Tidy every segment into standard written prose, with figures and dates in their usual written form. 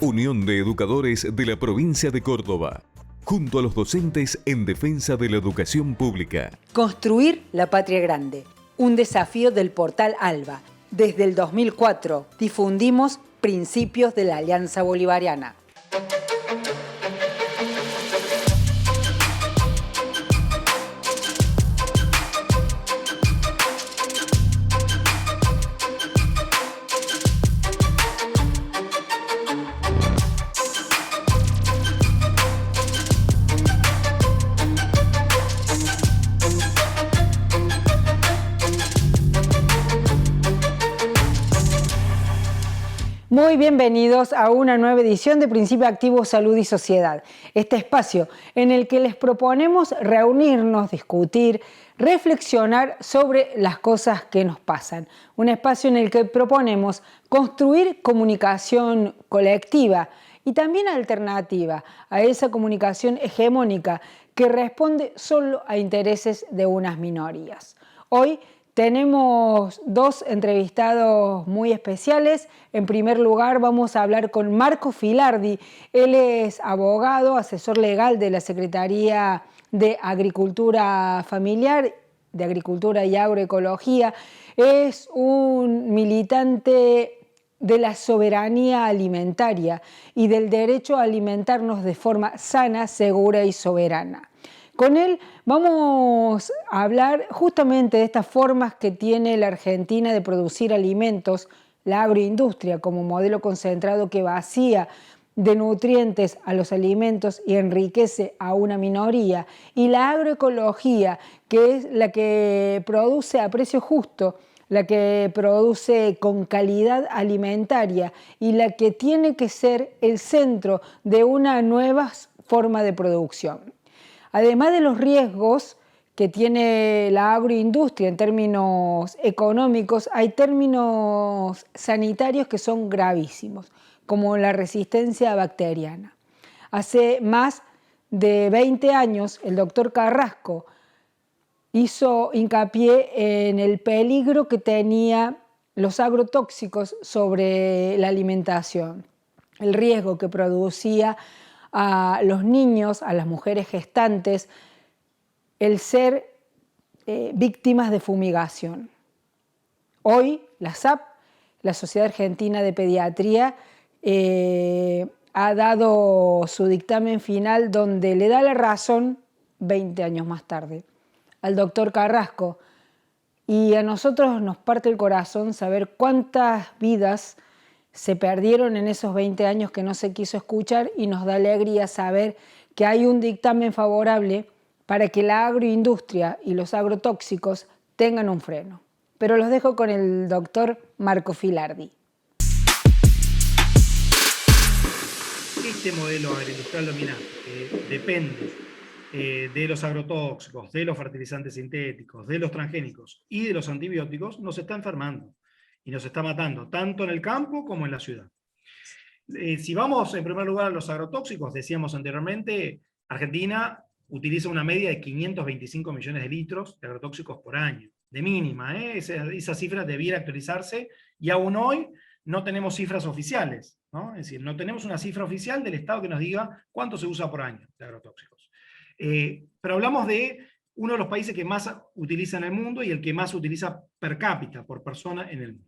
Unión de Educadores de la Provincia de Córdoba, junto a los docentes en defensa de la educación pública. Construir la patria grande, un desafío del portal ALBA. Desde el 2004 difundimos principios de la Alianza Bolivariana. Muy bienvenidos a una nueva edición de Principio Activo Salud y Sociedad, este espacio en el que les proponemos reunirnos, discutir, reflexionar sobre las cosas que nos pasan. Un espacio en el que proponemos construir comunicación colectiva y también alternativa a esa comunicación hegemónica que responde solo a intereses de unas minorías. Hoy tenemos dos entrevistados muy especiales. En primer lugar, vamos a hablar con Marco Filardi. Él es abogado, asesor legal de la Secretaría de Agricultura Familiar, de Agricultura y Agroecología. Es un militante de la soberanía alimentaria y del derecho a alimentarnos de forma sana, segura y soberana. Con él vamos a hablar justamente de estas formas que tiene la Argentina de producir alimentos, la agroindustria como modelo concentrado que vacía de nutrientes a los alimentos y enriquece a una minoría, y la agroecología, que es la que produce a precio justo, la que produce con calidad alimentaria y la que tiene que ser el centro de una nueva forma de producción. Además de los riesgos que tiene la agroindustria en términos económicos, hay términos sanitarios que son gravísimos, como la resistencia bacteriana. Hace más de 20 años, el doctor Carrasco hizo hincapié en el peligro que tenían los agrotóxicos sobre la alimentación, el riesgo que producía a los niños, a las mujeres gestantes, el ser víctimas de fumigación. Hoy la SAP, la Sociedad Argentina de Pediatría, ha dado su dictamen final donde le da la razón 20 años más tarde al doctor Carrasco, y a nosotros nos parte el corazón saber cuántas vidas se perdieron en esos 20 años que no se quiso escuchar, y nos da alegría saber que hay un dictamen favorable para que la agroindustria y los agrotóxicos tengan un freno. Pero los dejo con el doctor Marco Filardi. Este modelo agroindustrial dominante depende de los agrotóxicos, de los fertilizantes sintéticos, de los transgénicos y de los antibióticos, nos está enfermando y nos está matando, tanto en el campo como en la ciudad. Si vamos en primer lugar a los agrotóxicos, decíamos anteriormente, Argentina utiliza una media de 525 millones de litros de agrotóxicos por año, de mínima, esa cifra debiera actualizarse, y aún hoy no tenemos cifras oficiales, ¿no? Es decir, no tenemos una cifra oficial del Estado que nos diga cuánto se usa por año de agrotóxicos. Pero hablamos de uno de los países que más utiliza en el mundo y el que más utiliza per cápita, por persona en el mundo.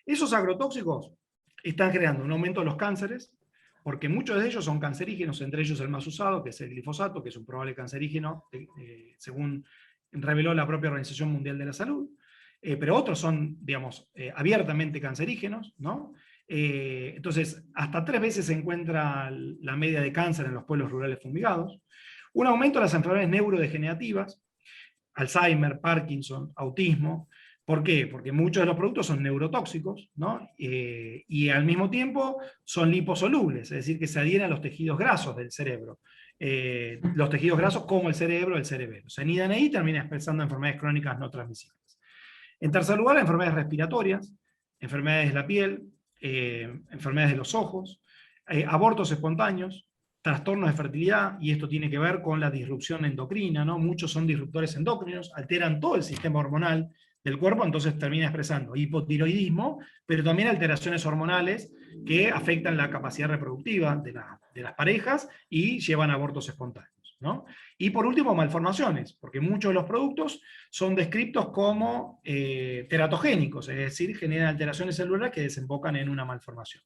Esos agrotóxicos están creando un aumento de los cánceres, porque muchos de ellos son cancerígenos, entre ellos el más usado, que es el glifosato, que es un probable cancerígeno, según reveló la propia Organización Mundial de la Salud, pero otros son, digamos, abiertamente cancerígenos, ¿no? Entonces, hasta 3 veces se encuentra la media de cáncer en los pueblos rurales fumigados, un aumento de las enfermedades neurodegenerativas, Alzheimer, Parkinson, autismo. ¿Por qué? Porque muchos de los productos son neurotóxicos, ¿no? Y al mismo tiempo son liposolubles, es decir, que se adhieren a los tejidos grasos del cerebro. Los tejidos grasos como el cerebro, el cerebelo. Se anidan ahí y terminan expresando enfermedades crónicas no transmisibles. En tercer lugar, enfermedades respiratorias, enfermedades de la piel, enfermedades de los ojos, abortos espontáneos, trastornos de fertilidad, y esto tiene que ver con la disrupción endocrina, ¿no? Muchos son disruptores endócrinos, alteran todo el sistema hormonal del cuerpo, entonces termina expresando hipotiroidismo, pero también alteraciones hormonales que afectan la capacidad reproductiva de las parejas y llevan a abortos espontáneos, ¿no? Y por último, malformaciones, porque muchos de los productos son descritos como teratogénicos, es decir, generan alteraciones celulares que desembocan en una malformación.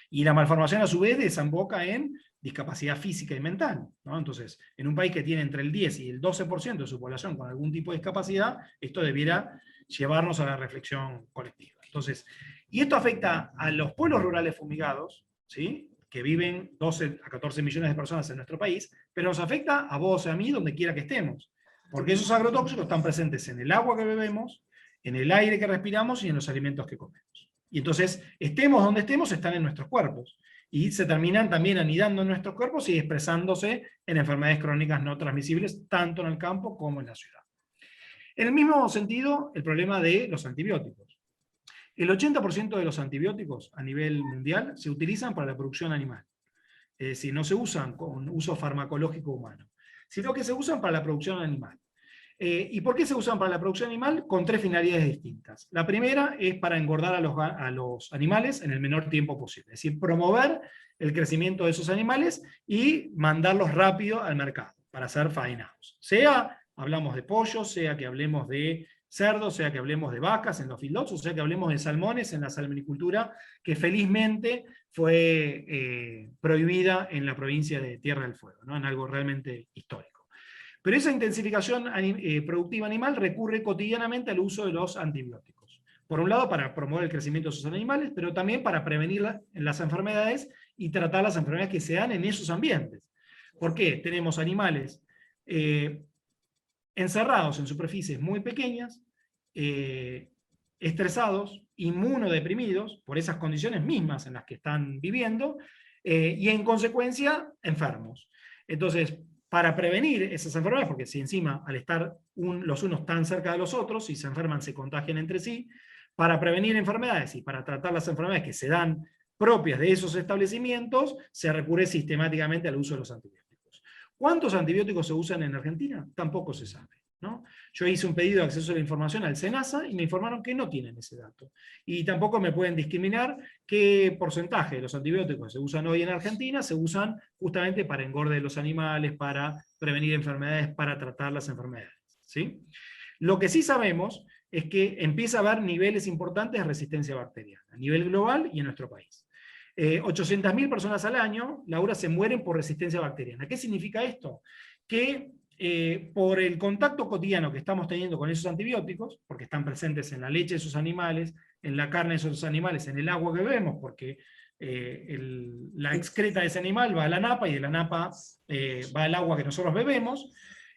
Y la malformación a su vez desemboca en discapacidad física y mental, ¿no? Entonces, en un país que tiene entre el 10 y el 12% de su población con algún tipo de discapacidad, esto debiera llevarnos a la reflexión colectiva. Entonces, y esto afecta a los pueblos rurales fumigados, ¿sí?, que viven 12 a 14 millones de personas en nuestro país, pero nos afecta a vos y a mí donde quiera que estemos, porque esos agrotóxicos están presentes en el agua que bebemos, en el aire que respiramos y en los alimentos que comemos. Y entonces, estemos donde estemos, están en nuestros cuerpos, y se terminan también anidando en nuestros cuerpos y expresándose en enfermedades crónicas no transmisibles, tanto en el campo como en la ciudad. En el mismo sentido, el problema de los antibióticos. El 80% de los antibióticos a nivel mundial se utilizan para la producción animal. Es decir, no se usan con uso farmacológico humano, sino que se usan para la producción animal. ¿Y por qué se usan para la producción animal? Con tres finalidades distintas. La primera es para engordar a los animales en el menor tiempo posible, es decir, promover el crecimiento de esos animales y mandarlos rápido al mercado para ser faenados. Sea hablamos de pollo, sea que hablemos de cerdos, sea que hablemos de vacas en los feedlots, o sea que hablemos de salmones en la salmonicultura, que felizmente fue prohibida en la provincia de Tierra del Fuego, ¿no?, en algo realmente histórico. Pero esa intensificación productiva animal recurre cotidianamente al uso de los antibióticos. Por un lado, para promover el crecimiento de esos animales, pero también para prevenir las enfermedades y tratar las enfermedades que se dan en esos ambientes. ¿Por qué? Tenemos animales encerrados en superficies muy pequeñas, estresados, inmunodeprimidos, por esas condiciones mismas en las que están viviendo, y en consecuencia enfermos. Entonces, para prevenir esas enfermedades, porque si encima al estar los unos tan cerca de los otros, si se enferman se contagian entre sí, para prevenir enfermedades y para tratar las enfermedades que se dan propias de esos establecimientos, se recurre sistemáticamente al uso de los antibióticos. ¿Cuántos antibióticos se usan en Argentina? Tampoco se sabe, ¿no? Yo hice un pedido de acceso a la información al SENASA y me informaron que no tienen ese dato. Y tampoco me pueden discriminar qué porcentaje de los antibióticos que se usan hoy en Argentina se usan justamente para engorde de los animales, para prevenir enfermedades, para tratar las enfermedades, ¿sí? Lo que sí sabemos es que empieza a haber niveles importantes de resistencia bacteriana, a nivel global y en nuestro país. 800.000 personas al año, Laura, se mueren por resistencia bacteriana. ¿Qué significa esto? Que por el contacto cotidiano que estamos teniendo con esos antibióticos, porque están presentes en la leche de esos animales, en la carne de esos animales, en el agua que bebemos, porque la excreta de ese animal va a la napa y de la napa va al agua que nosotros bebemos,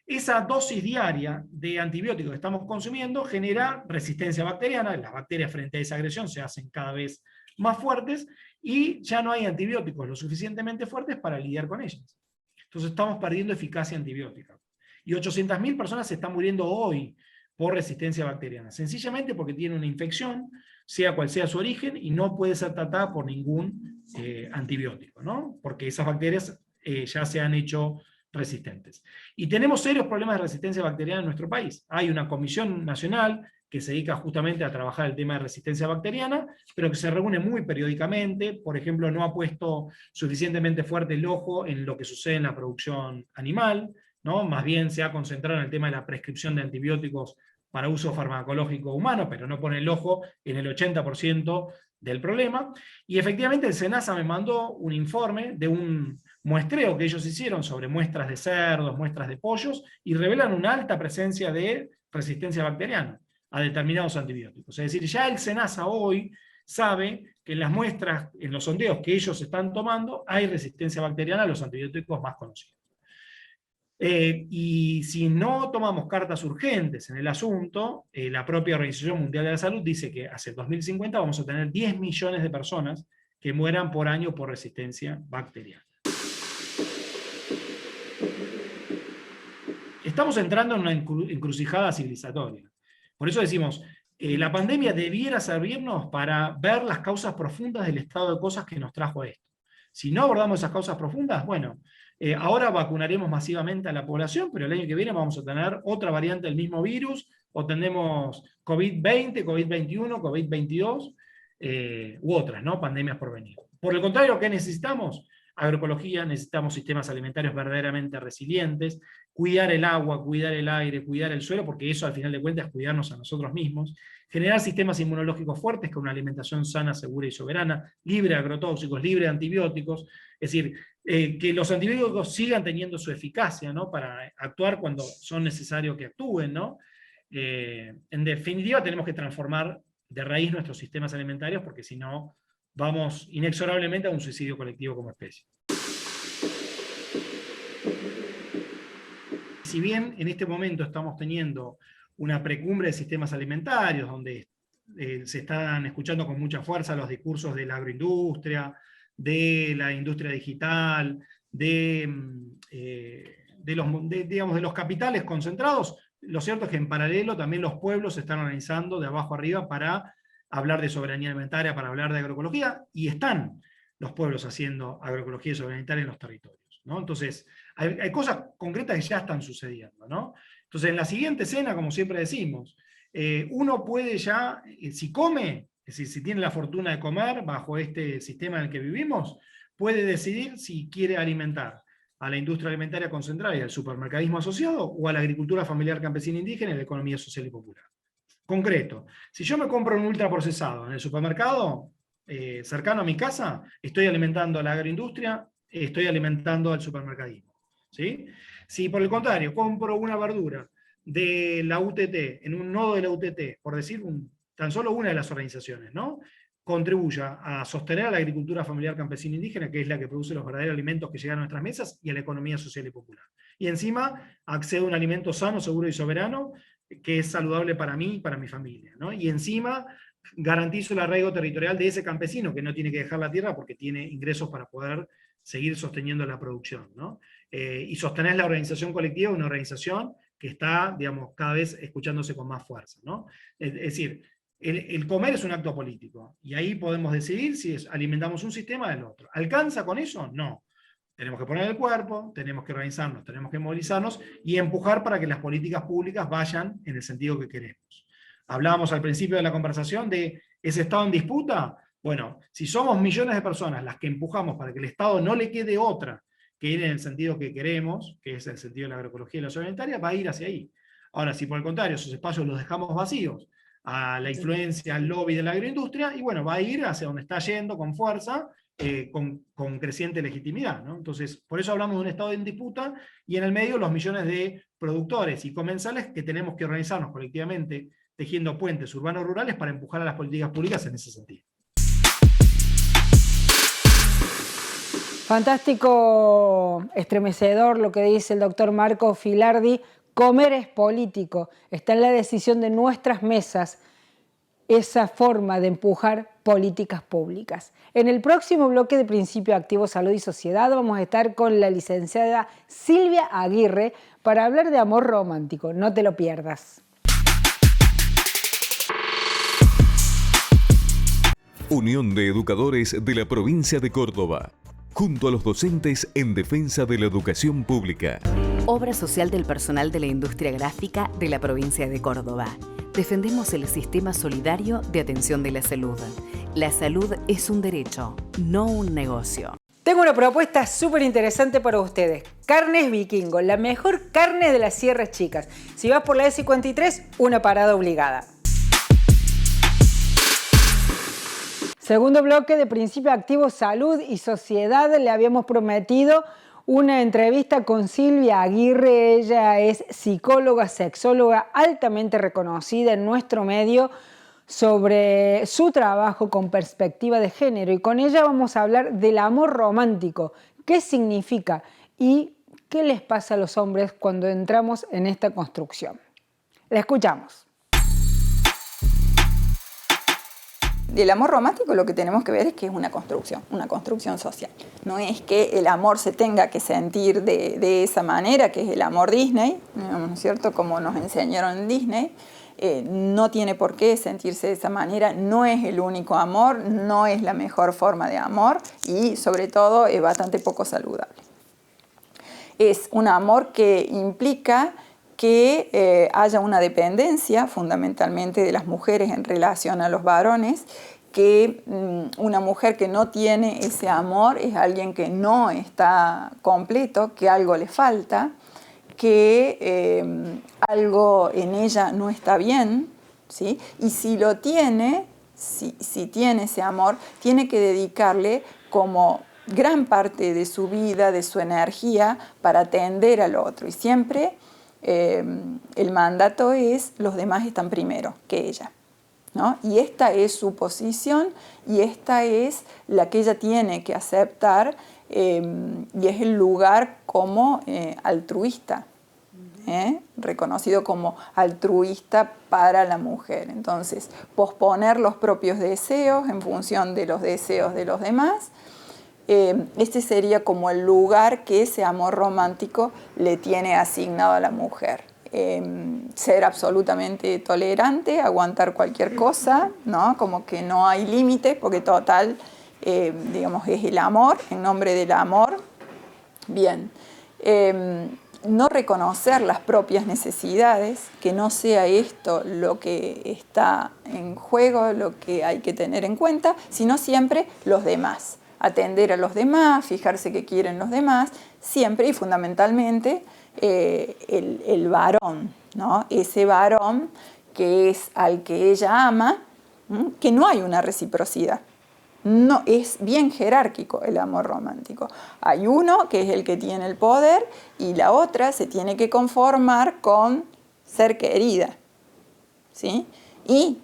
esa dosis diaria de antibióticos que estamos consumiendo genera resistencia bacteriana, las bacterias frente a esa agresión se hacen cada vez más fuertes, y ya no hay antibióticos lo suficientemente fuertes para lidiar con ellas. Entonces estamos perdiendo eficacia antibiótica. Y 800.000 personas se están muriendo hoy por resistencia bacteriana, sencillamente porque tienen una infección, sea cual sea su origen, y no puede ser tratada por ningún antibiótico, ¿no? Porque esas bacterias ya se han hecho resistentes. Y tenemos serios problemas de resistencia bacteriana en nuestro país. Hay una comisión nacional que se dedica justamente a trabajar el tema de resistencia bacteriana, pero que se reúne muy periódicamente. Por ejemplo, no ha puesto suficientemente fuerte el ojo en lo que sucede en la producción animal, ¿no? Más bien se ha concentrado en el tema de la prescripción de antibióticos para uso farmacológico humano, pero no pone el ojo en el 80% del problema. Y efectivamente el SENASA me mandó un informe de un muestreo que ellos hicieron sobre muestras de cerdos, muestras de pollos, y revelan una alta presencia de resistencia bacteriana a determinados antibióticos. Es decir, ya el SENASA hoy sabe que en las muestras, en los sondeos que ellos están tomando, hay resistencia bacteriana a los antibióticos más conocidos. Y si no tomamos cartas urgentes en el asunto, la propia Organización Mundial de la Salud dice que hacia el 2050 vamos a tener 10 millones de personas que mueran por año por resistencia bacteriana. Estamos entrando en una encrucijada civilizatoria. Por eso decimos, la pandemia debiera servirnos para ver las causas profundas del estado de cosas que nos trajo a esto. Si no abordamos esas causas profundas, bueno, ahora vacunaremos masivamente a la población, pero el año que viene vamos a tener otra variante del mismo virus, o tenemos COVID-20, COVID-21, COVID-22 u otras, ¿no? Pandemias por venir. Por el contrario, ¿qué necesitamos? Agroecología, necesitamos sistemas alimentarios verdaderamente resilientes, cuidar el agua, cuidar el aire, cuidar el suelo, porque eso al final de cuentas es cuidarnos a nosotros mismos, generar sistemas inmunológicos fuertes con una alimentación sana, segura y soberana, libre de agrotóxicos, libre de antibióticos, es decir, que los antibióticos sigan teniendo su eficacia, ¿no? Para actuar cuando son necesarios que actúen, ¿no? En definitiva, tenemos que transformar de raíz nuestros sistemas alimentarios, porque si no, vamos inexorablemente a un suicidio colectivo como especie. Si bien en este momento estamos teniendo una precumbre de sistemas alimentarios, donde se están escuchando con mucha fuerza los discursos de la agroindustria, de la industria digital, digamos, de los capitales concentrados, lo cierto es que en paralelo también los pueblos se están organizando de abajo arriba para hablar de soberanía alimentaria, para hablar de agroecología, y están los pueblos haciendo agroecología y soberanía alimentaria en los territorios, ¿no? Entonces, hay cosas concretas que ya están sucediendo, ¿no? Entonces, en la siguiente escena, como siempre decimos, uno puede ya, si come, es decir, si tiene la fortuna de comer bajo este sistema en el que vivimos, puede decidir si quiere alimentar a la industria alimentaria concentrada y al supermercadismo asociado, o a la agricultura familiar campesina indígena y la economía social y popular. Concreto, si yo me compro un ultraprocesado en el supermercado cercano a mi casa, estoy alimentando a la agroindustria, estoy alimentando al supermercadismo, ¿sí? Si por el contrario compro una verdura de la UTT, en un nodo de la UTT, por decir tan solo una de las organizaciones, ¿no?, contribuya a sostener a la agricultura familiar campesina indígena, que es la que produce los verdaderos alimentos que llegan a nuestras mesas, y a la economía social y popular. Y encima accedo a un alimento sano, seguro y soberano, que es saludable para mí y para mi familia, ¿no? Y encima garantizo el arraigo territorial de ese campesino, que no tiene que dejar la tierra porque tiene ingresos para poder seguir sosteniendo la producción, ¿no? Y sostener la organización colectiva, una organización que está, digamos, cada vez escuchándose con más fuerza, ¿no? Es decir, el comer es un acto político, y ahí podemos decidir si alimentamos un sistema del otro. ¿Alcanza con eso? No. Tenemos que poner el cuerpo, tenemos que organizarnos, tenemos que movilizarnos y empujar para que las políticas públicas vayan en el sentido que queremos. Hablábamos al principio de la conversación de ese Estado en disputa. Bueno, si somos millones de personas las que empujamos para que el Estado no le quede otra que ir en el sentido que queremos, que es el sentido de la agroecología y la soberanía alimentaria, va a ir hacia ahí. Ahora, si por el contrario esos espacios los dejamos vacíos a la influencia, al lobby de la agroindustria, y bueno, va a ir hacia donde está yendo con fuerza, con creciente legitimidad, ¿no? Entonces, por eso hablamos de un Estado en disputa, y en el medio los millones de productores y comensales que tenemos que organizarnos colectivamente, tejiendo puentes urbanos-rurales para empujar a las políticas públicas en ese sentido. Fantástico, estremecedor lo que dice el doctor Marco Filardi. Comer es político, está en la decisión de nuestras mesas esa forma de empujar políticas públicas. En el próximo bloque de Principio Activo Salud y Sociedad vamos a estar con la licenciada Silvia Aguirre para hablar de amor romántico. No te lo pierdas. Unión de Educadores de la Provincia de Córdoba, junto a los docentes en defensa de la educación pública. Obra social del personal de la industria gráfica de la provincia de Córdoba. Defendemos el sistema solidario de atención de la salud. La salud es un derecho, no un negocio. Tengo una propuesta súper interesante para ustedes. Carnes Vikingo, la mejor carne de las Sierras Chicas. Si vas por la E53, una parada obligada. Segundo bloque de Principio Activo Salud y Sociedad. Le habíamos prometido una entrevista con Silvia Aguirre. Ella es psicóloga, sexóloga altamente reconocida en nuestro medio, sobre su trabajo con perspectiva de género, y con ella vamos a hablar del amor romántico, qué significa y qué les pasa a los hombres cuando entramos en esta construcción. La escuchamos. El amor romántico lo que tenemos que ver es que es una construcción social. No es que el amor se tenga que sentir de esa manera, que es el amor Disney, ¿no es cierto?, como nos enseñaron en Disney. No tiene por qué sentirse de esa manera, no es el único amor, no es la mejor forma de amor y sobre todo es bastante poco saludable. Es un amor que implica que haya una dependencia fundamentalmente de las mujeres en relación a los varones, que una mujer que no tiene ese amor es alguien que no está completo, que algo le falta, que algo en ella no está bien, ¿sí? Y si lo tiene, si tiene ese amor, tiene que dedicarle como gran parte de su vida, de su energía, para atender al otro. Y siempre el mandato es: los demás están primero que ella, ¿no? Y esta es su posición y esta es la que ella tiene que aceptar, y es el lugar como altruista, reconocido como altruista para la mujer. Entonces, posponer los propios deseos en función de los deseos de los demás, este sería como el lugar que ese amor romántico le tiene asignado a la mujer. Ser absolutamente tolerante, aguantar cualquier cosa, ¿no? Como que no hay límites, porque total, digamos, es el amor, en nombre del amor. Bien, no reconocer las propias necesidades, que no sea esto lo que está en juego, lo que hay que tener en cuenta, sino siempre los demás. Atender a los demás, fijarse qué quieren los demás, siempre y fundamentalmente el varón, ¿no? Ese varón que es al que ella ama, que no hay una reciprocidad. No, es bien jerárquico el amor romántico. Hay uno que es el que tiene el poder y la otra se tiene que conformar con ser querida, ¿sí? Y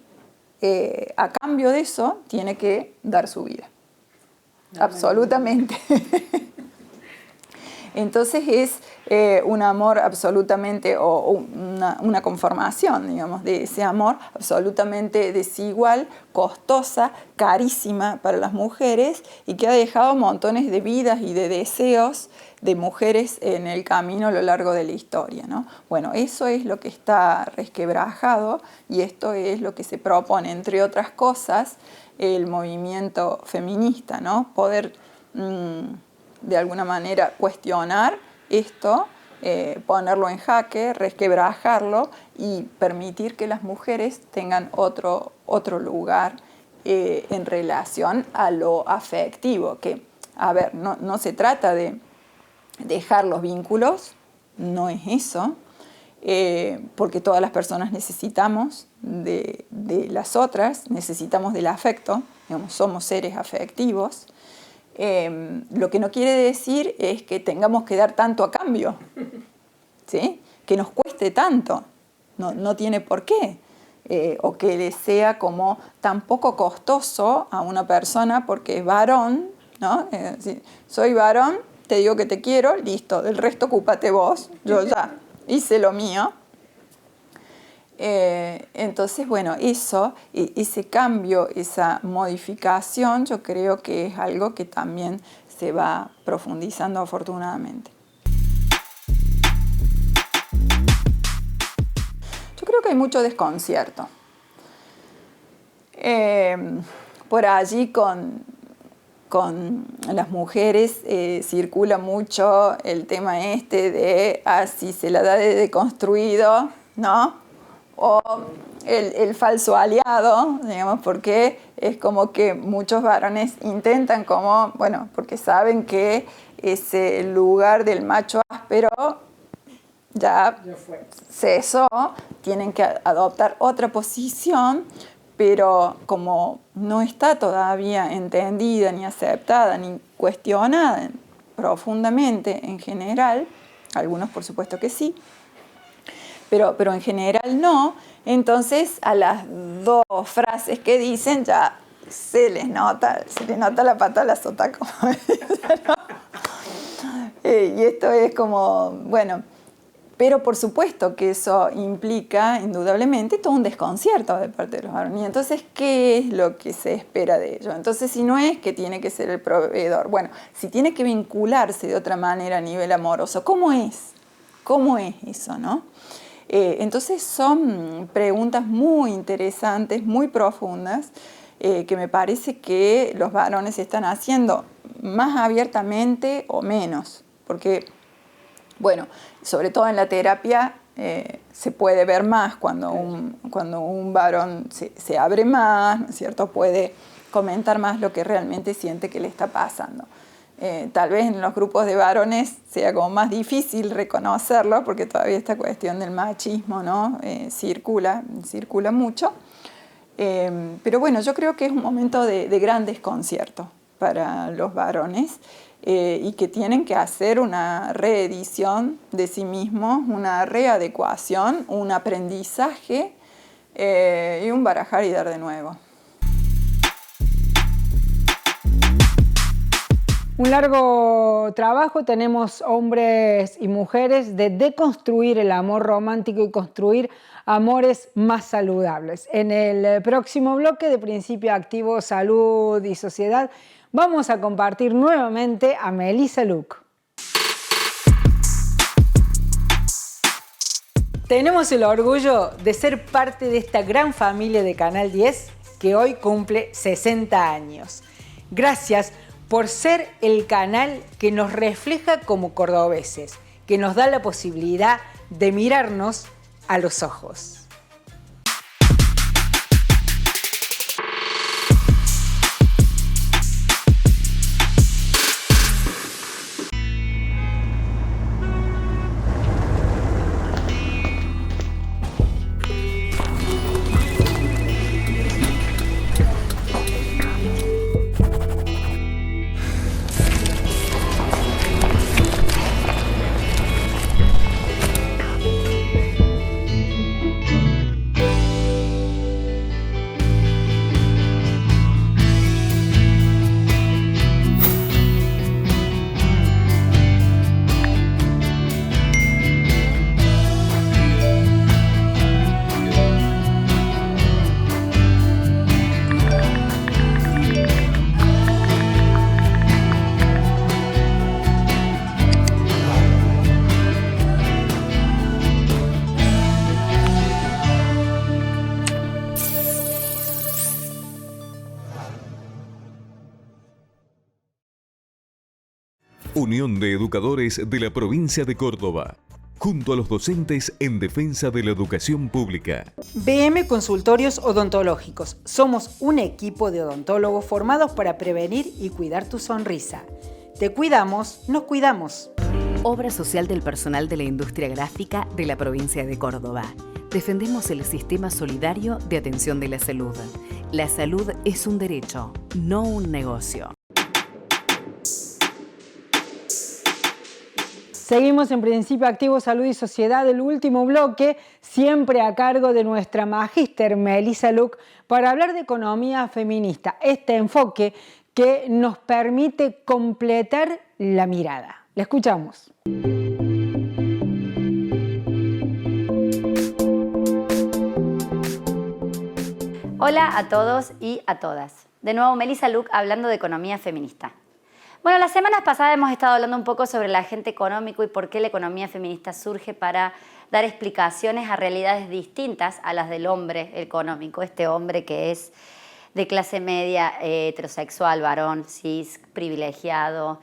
a cambio de eso tiene que dar su vida. Absolutamente. Entonces es un amor absolutamente, o una conformación, digamos, de ese amor absolutamente desigual, costosa, carísima para las mujeres y que ha dejado montones de vidas y de deseos de mujeres en el camino a lo largo de la historia, ¿no? Bueno, eso es lo que está resquebrajado y esto es lo que se propone, entre otras cosas, el movimiento feminista, ¿no? Poder de alguna manera cuestionar esto, ponerlo en jaque, resquebrajarlo y permitir que las mujeres tengan otro lugar en relación a lo afectivo, que, a ver, no se trata de dejar los vínculos, no es eso, porque todas las personas necesitamos de las otras, necesitamos del afecto, digamos, somos seres afectivos. Lo que no quiere decir es que tengamos que dar tanto a cambio, ¿sí? Que nos cueste tanto, no tiene por qué, o que le sea como tan poco costoso a una persona porque es varón, ¿no? Si soy varón, te digo que te quiero, listo, del resto ocúpate vos, yo ya hice lo mío. Entonces, bueno, ese cambio, esa modificación, yo creo que es algo que también se va profundizando afortunadamente. Yo creo que hay mucho desconcierto. Por allí con las mujeres circula mucho el tema de si se la da de deconstruido, ¿no? O el falso aliado, digamos, porque es como que muchos varones intentan como, bueno, porque saben que ese lugar del macho áspero ya cesó, tienen que adoptar otra posición, pero como no está todavía entendida, ni aceptada, ni cuestionada profundamente en general, algunos por supuesto que sí, pero en general no, entonces a las dos frases que dicen ya se les nota la pata a la sota, como dicen, ¿no? Y esto es como, bueno, pero por supuesto que eso implica indudablemente todo un desconcierto de parte de los varones. Y entonces, ¿qué es lo que se espera de ellos? Entonces, si no es que tiene que ser el proveedor, bueno, si tiene que vincularse de otra manera a nivel amoroso, ¿cómo es? ¿Cómo es eso, no? Entonces son preguntas muy interesantes, muy profundas, que me parece que los varones están haciendo más abiertamente o menos, porque, bueno, sobre todo en la terapia se puede ver más cuando un varón se abre más, ¿no es cierto? Puede comentar más lo que realmente siente que le está pasando. Tal vez en los grupos de varones sea como más difícil reconocerlo porque todavía esta cuestión del machismo, ¿no? circula mucho. Pero bueno, yo creo que es un momento de gran desconcierto para los varones y que tienen que hacer una reedición de sí mismos, una readecuación, un aprendizaje y un barajar y dar de nuevo. Un largo trabajo tenemos hombres y mujeres de deconstruir el amor romántico y construir amores más saludables. En el próximo bloque de Principio Activo, Salud y Sociedad vamos a compartir nuevamente a Melissa Luque. Tenemos el orgullo de ser parte de esta gran familia de Canal 10 que hoy cumple 60 años. Gracias por ser el canal que nos refleja como cordobeses, que nos da la posibilidad de mirarnos a los ojos. Unión de Educadores de la Provincia de Córdoba, junto a los docentes en defensa de la educación pública. BM Consultorios Odontológicos. Somos un equipo de odontólogos formados para prevenir y cuidar tu sonrisa. Te cuidamos, nos cuidamos. Obra social del personal de la industria gráfica de la provincia de Córdoba. Defendemos el sistema solidario de atención de la salud. La salud es un derecho, no un negocio. Seguimos en Principio Activo, Salud y Sociedad, el último bloque, siempre a cargo de nuestra magíster Melissa Luque, para hablar de economía feminista, este enfoque que nos permite completar la mirada. La escuchamos. Hola a todos y a todas. De nuevo Melissa Luque hablando de economía feminista. Bueno, las semanas pasadas hemos estado hablando un poco sobre el agente económico y por qué la economía feminista surge para dar explicaciones a realidades distintas a las del hombre económico, este hombre que es de clase media, heterosexual, varón, cis, privilegiado,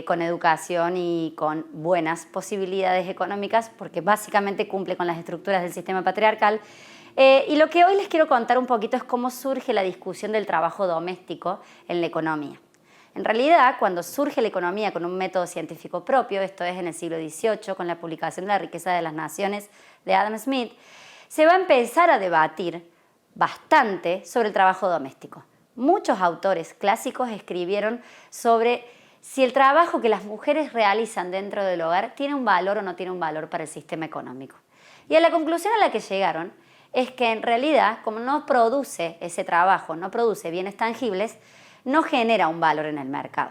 con educación y con buenas posibilidades económicas, porque básicamente cumple con las estructuras del sistema patriarcal. Y lo que hoy les quiero contar un poquito es cómo surge la discusión del trabajo doméstico en la economía. En realidad, cuando surge la economía con un método científico propio, esto es en el siglo XVIII, con la publicación de La riqueza de las naciones de Adam Smith, se va a empezar a debatir bastante sobre el trabajo doméstico. Muchos autores clásicos escribieron sobre si el trabajo que las mujeres realizan dentro del hogar tiene un valor o no tiene un valor para el sistema económico. Y a la conclusión a la que llegaron es que en realidad, como no produce ese trabajo, no produce bienes tangibles, no genera un valor en el mercado.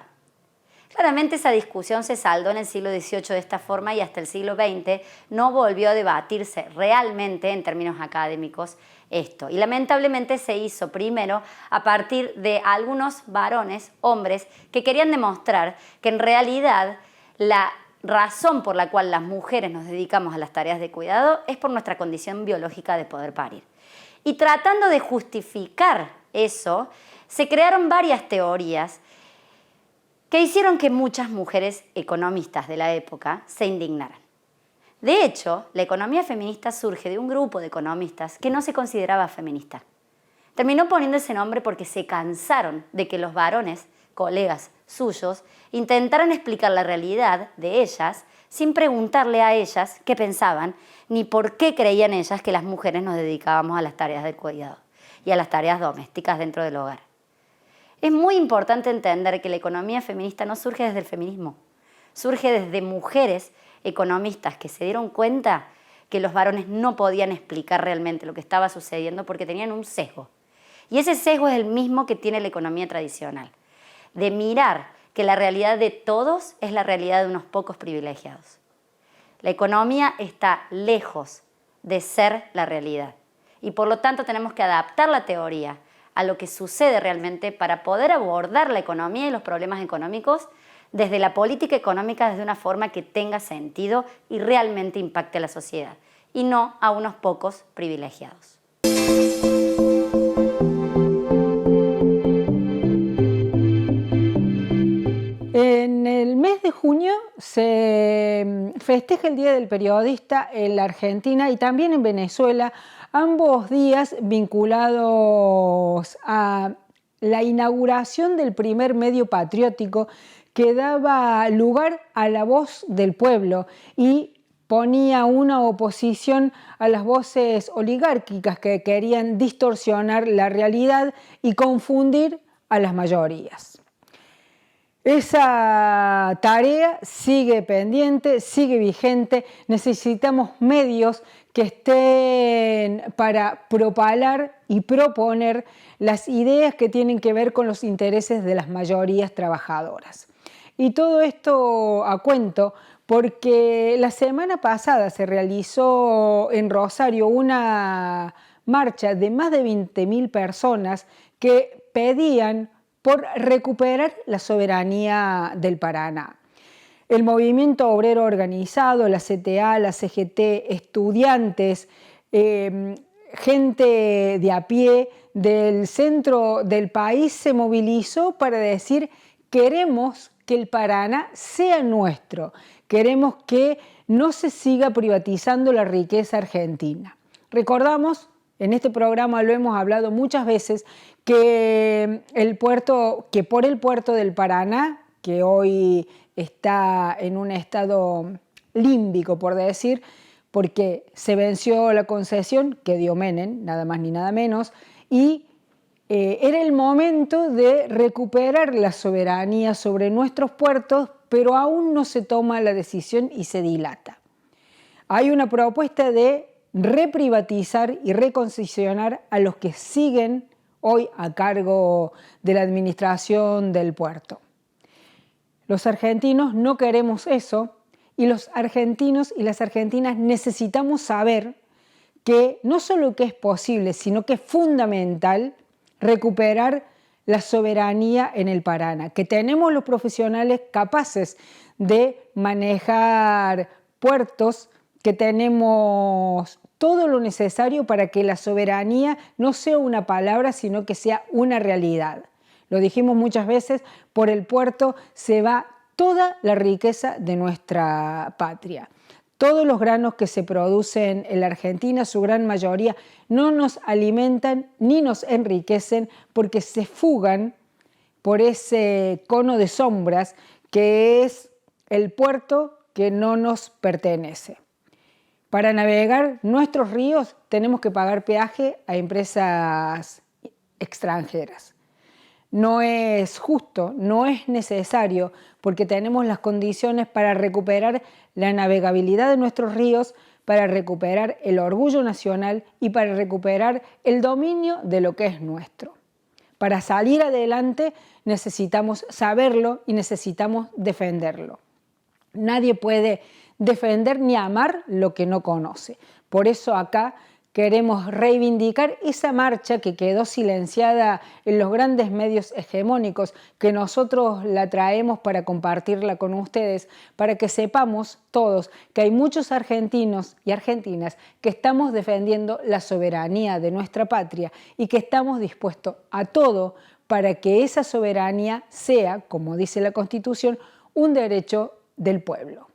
Claramente esa discusión se saldó en el siglo XVIII de esta forma y hasta el siglo XX no volvió a debatirse realmente en términos académicos esto. Y lamentablemente se hizo primero a partir de algunos varones, hombres, que querían demostrar que en realidad la razón por la cual las mujeres nos dedicamos a las tareas de cuidado es por nuestra condición biológica de poder parir. Y tratando de justificar eso, se crearon varias teorías que hicieron que muchas mujeres economistas de la época se indignaran. De hecho, la economía feminista surge de un grupo de economistas que no se consideraba feminista. Terminó poniendo ese nombre porque se cansaron de que los varones, colegas suyos, intentaran explicar la realidad de ellas sin preguntarle a ellas qué pensaban ni por qué creían ellas que las mujeres nos dedicábamos a las tareas del cuidado y a las tareas domésticas dentro del hogar. Es muy importante entender que la economía feminista no surge desde el feminismo, surge desde mujeres economistas que se dieron cuenta que los varones no podían explicar realmente lo que estaba sucediendo porque tenían un sesgo. Y ese sesgo es el mismo que tiene la economía tradicional, de mirar que la realidad de todos es la realidad de unos pocos privilegiados. La economía está lejos de ser la realidad y por lo tanto tenemos que adaptar la teoría a lo que sucede realmente para poder abordar la economía y los problemas económicos desde la política económica desde una forma que tenga sentido y realmente impacte a la sociedad y no a unos pocos privilegiados. En el mes de junio se festeja el Día del Periodista en la Argentina y también en Venezuela, ambos días vinculados a la inauguración del primer medio patriótico que daba lugar a la voz del pueblo y ponía una oposición a las voces oligárquicas que querían distorsionar la realidad y confundir a las mayorías. Esa tarea sigue pendiente, sigue vigente. Necesitamos medios que estén para propalar y proponer las ideas que tienen que ver con los intereses de las mayorías trabajadoras. Y todo esto a cuento porque la semana pasada se realizó en Rosario una marcha de más de 20.000 personas que pedían por recuperar la soberanía del Paraná. El movimiento obrero organizado, la CTA, la CGT, estudiantes, gente de a pie del centro del país se movilizó para decir: queremos que el Paraná sea nuestro, queremos que no se siga privatizando la riqueza argentina. Recordamos, en este programa lo hemos hablado muchas veces, que por el puerto del Paraná, que hoy está en un estado límbico, por decir, porque se venció la concesión que dio Menem, nada más ni nada menos, y era el momento de recuperar la soberanía sobre nuestros puertos, pero aún no se toma la decisión y se dilata. Hay una propuesta de reprivatizar y reconcesionar a los que siguen hoy a cargo de la administración del puerto. Los argentinos no queremos eso y los argentinos y las argentinas necesitamos saber que no solo que es posible, sino que es fundamental recuperar la soberanía en el Paraná, que tenemos los profesionales capaces de manejar puertos, que tenemos todo lo necesario para que la soberanía no sea una palabra, sino que sea una realidad. Lo dijimos muchas veces, por el puerto se va toda la riqueza de nuestra patria. Todos los granos que se producen en la Argentina, su gran mayoría, no nos alimentan ni nos enriquecen porque se fugan por ese cono de sombras que es el puerto que no nos pertenece. Para navegar nuestros ríos tenemos que pagar peaje a empresas extranjeras. No es justo, no es necesario, porque tenemos las condiciones para recuperar la navegabilidad de nuestros ríos, para recuperar el orgullo nacional y para recuperar el dominio de lo que es nuestro. Para salir adelante necesitamos saberlo y necesitamos defenderlo. Nadie puede defender ni amar lo que no conoce. Por eso acá queremos reivindicar esa marcha que quedó silenciada en los grandes medios hegemónicos, que nosotros la traemos para compartirla con ustedes, para que sepamos todos que hay muchos argentinos y argentinas que estamos defendiendo la soberanía de nuestra patria y que estamos dispuestos a todo para que esa soberanía sea, como dice la Constitución, un derecho del pueblo.